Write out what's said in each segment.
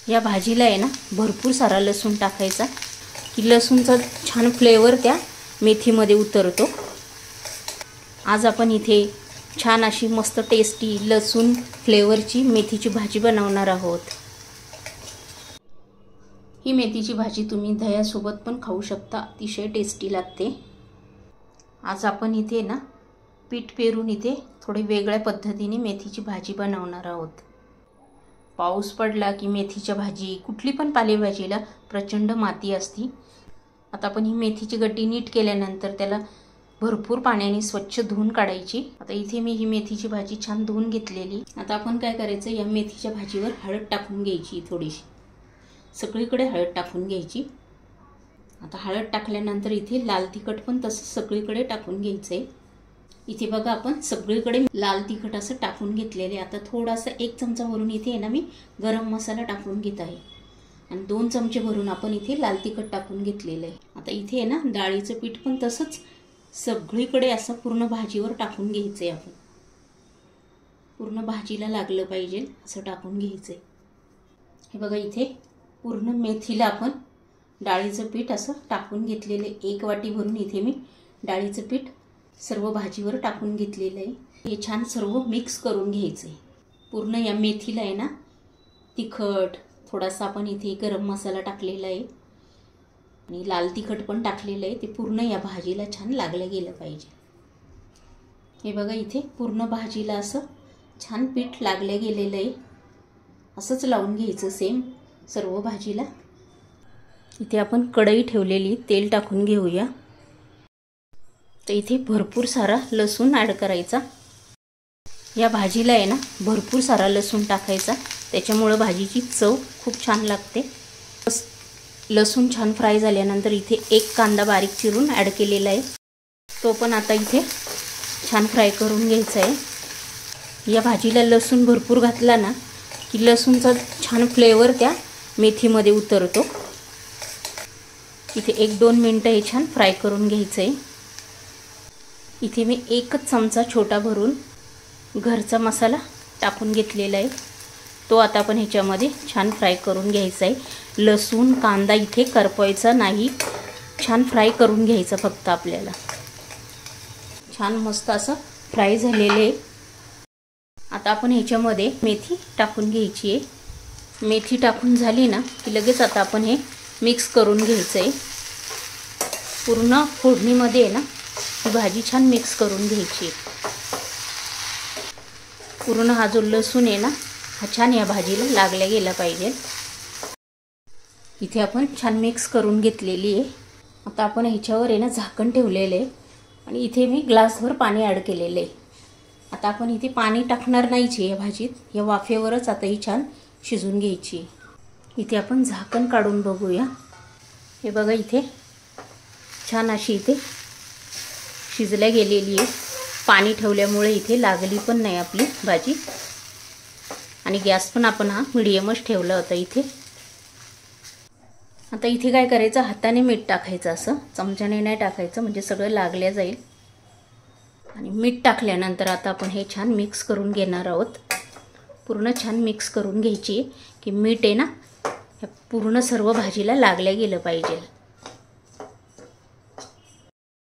या भाजीला आहे ना भरपूर सारा लसूण टाकायचा की लसूणचा छान फ्लेवर त्या मेथीमध्ये उतरतो। आज आपण इथे छान अशी मस्त टेस्टी लसूण फ्लेवरची मेथीची भाजी बनवणार आहोत। ही मेथीची भाजी तुम्ही दह्यासोबत पण खाऊ शकता, अतिशय टेस्टी लागते। आज आपण इथे ना पीठ पेरून इथे थोडी वेगळ्या पद्धतीने मेथीची भाजी बनवणार आहोत। पाऊस पडला की मेथीच्या भाजी कुठली पण पालेभाजीला प्रचंड माती असते। आता आपण ही मेथीची गड्डी नीट केल्यानंतर त्याला भरपूर पाण्याने स्वच्छ धुवून काढायची। आता इथे मी ही मेथीची भाजी छान धुवून घेतलेली। आता आपण काय करायचं, या मेथीच्या भाजीवर हळद टाकून घ्यायची, थोडीशी सगळीकडे हळद टाकून घ्यायची। आता हळद टाकल्यानंतर इथे लाल तिखट पण तसं सगळीकडे टाकून घ्यायचंय। इथे बघा आपण सगळीकडे लाल तिखट असं टाकून घेतलेले। आता थोडासा 1 चमचा भरून इथे आहे ना मी गरम मसाला टाकून घेत आहे आणि 2 चमचे भरून आपण इथे लाल तिखट टाकून घेतलेलं आहे। आता इथे आहे ना डाळीचं पीठ पण तसंच सगळीकडे असं पूर्ण भाजीवर टाकून घ्यायचंय। आपण पूर्ण भाजीला लागलं पाहिजे असं टाकून घ्यायचंय। हे बघा इथे पूर्ण मेथीला आपण डाळीचं पीठ असं टाकून घेतलेले। 1 वाटी भरून इथे मी डाळीचं पीठ सर्व भाजीवर टाकून घेतलेलं आहे। हे छान सर्व मिक्स करून घ्यायचंय। पूर्ण या मेथीला आहे ना तिखट, थोडासा आपण इथे गरम मसाला टाकलेला आहे आणि लाल तिखट पण टाकलेलं आहे, ते पूर्ण या भाजीला छान लागलं गेलं पाहिजे। हे बघा इथे पूर्ण भाजीला असं छान पीठ लागलं गेलेलं आहे। असंच लावून घ्यायचं सेम सर्व भाजीला। इथे आपण कढई ठेवलेली, तेल टाकून घेऊया। तर इथे भरपूर सारा लसूण ॲड करायचा। या भाजीला आहे ना भरपूर सारा लसूण टाकायचा, त्याच्यामुळे भाजीची चव खूप छान लागते। लसूण छान फ्राय झाल्यानंतर इथे 1 कांदा बारीक चिरून ॲड केलेला आहे, तो पण आता इथे छान फ्राय करून घ्यायचा आहे। या भाजीला लसूण भरपूर घातला ना की लसूणचा छान फ्लेवर त्या मेथीमध्ये उतरतो। इथे 1-2 मिनिटं हे छान फ्राय करून घ्यायचं आहे। इथे मी 1 चमचा छोटा भरून घरचा मसाला टाकून घेतलेला आहे, तो आता आपण ह्याच्यामध्ये छान फ्राय करून घ्यायचा आहे। लसूण कांदा इथे करपवायचा नाही, छान फ्राय करून घ्यायचं फक्त आपल्याला। छान मस्त असं फ्राय झालेले। आता आपण ह्याच्यामध्ये मेथी टाकून घ्यायची आहे। मेथी टाकून झाली ना की लगेच आता आपण हे मिक्स करून घ्यायचं आहे। पूर्ण फोडणीमध्ये आहे ना ही भाजी छान मिक्स करून घ्यायची। पूर्ण हा जो लसूण आहे ना हा छान या भाजीला लागला गेला पाहिजे। इथे आपण छान मिक्स करून घेतलेली आहे। आता आपण ह्याच्यावर आहे ना झाकण ठेवलेलं आहे आणि इथे मी ग्लासभर पाणी ॲड केलेलं आहे। आता आपण इथे पाणी टाकणार नाहीचे या भाजीत, या वाफेवरच आता ही छान शिजून घ्यायची। इथे आपण झाकण काढून बघूया। हे बघा इथे छान अशी इथे शिजल्या गेलेली आहे। पाणी ठेवल्यामुळे इथे लागली पण नाही आपली भाजी आणि गॅस पण आपण हा मीडियमच ठेवला होता इथे। आता इथे काय करायचं, हाताने मीठ टाकायचं, असं चमच्याने नाही टाकायचं म्हणजे सगळं लागल्या जाईल। आणि मीठ टाकल्यानंतर आता आपण हे छान मिक्स करून घेणार आहोत। पूर्ण छान मिक्स करून घ्यायची की मीठ आहे ना पूर्ण सर्व भाजीला लागल्या गेलं पाहिजे।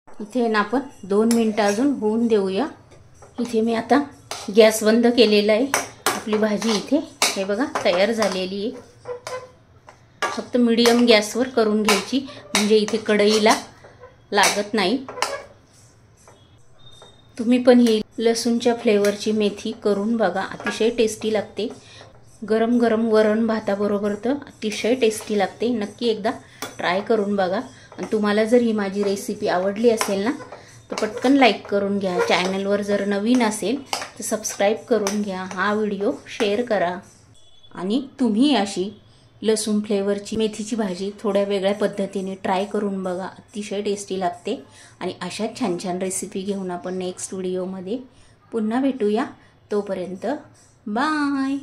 इथे ना आपण 2 मिनिटं अजून होऊन देऊया। इथे मी आता गॅस बंद केलेला आहे। आपली भाजी इथे हे बघा तयार झालेली आहे। फक्त मीडियम गॅसवर करून घ्यायची म्हणजे इथे कढईला लागत नाही। तुम्ही पण ही लसूणच्या फ्लेवरची मेथी करून बघा, अतिशय टेस्टी लागते। गरम गरम वरण भाताबरोबर तर अतिशय टेस्टी लागते। नक्की एकदा ट्राय करून बघा। आणि तुम्हाला जर ही माझी रेसिपी आवडली असेल ना तर पटकन लाईक करून घ्या। चॅनलवर जर नवीन असेल तर सबस्क्राईब करून घ्या, हा व्हिडिओ शेअर करा। आणि तुम्ही अशी लसूण फ्लेवरची मेथीची भाजी थोड्या वेगळ्या पद्धतीने ट्राय करून बघा, अतिशय टेस्टी लागते। आणि अशाच छान छान रेसिपी घेऊन आपण नेक्स्ट व्हिडिओमध्ये पुन्हा भेटूया। तोपर्यंत बाय।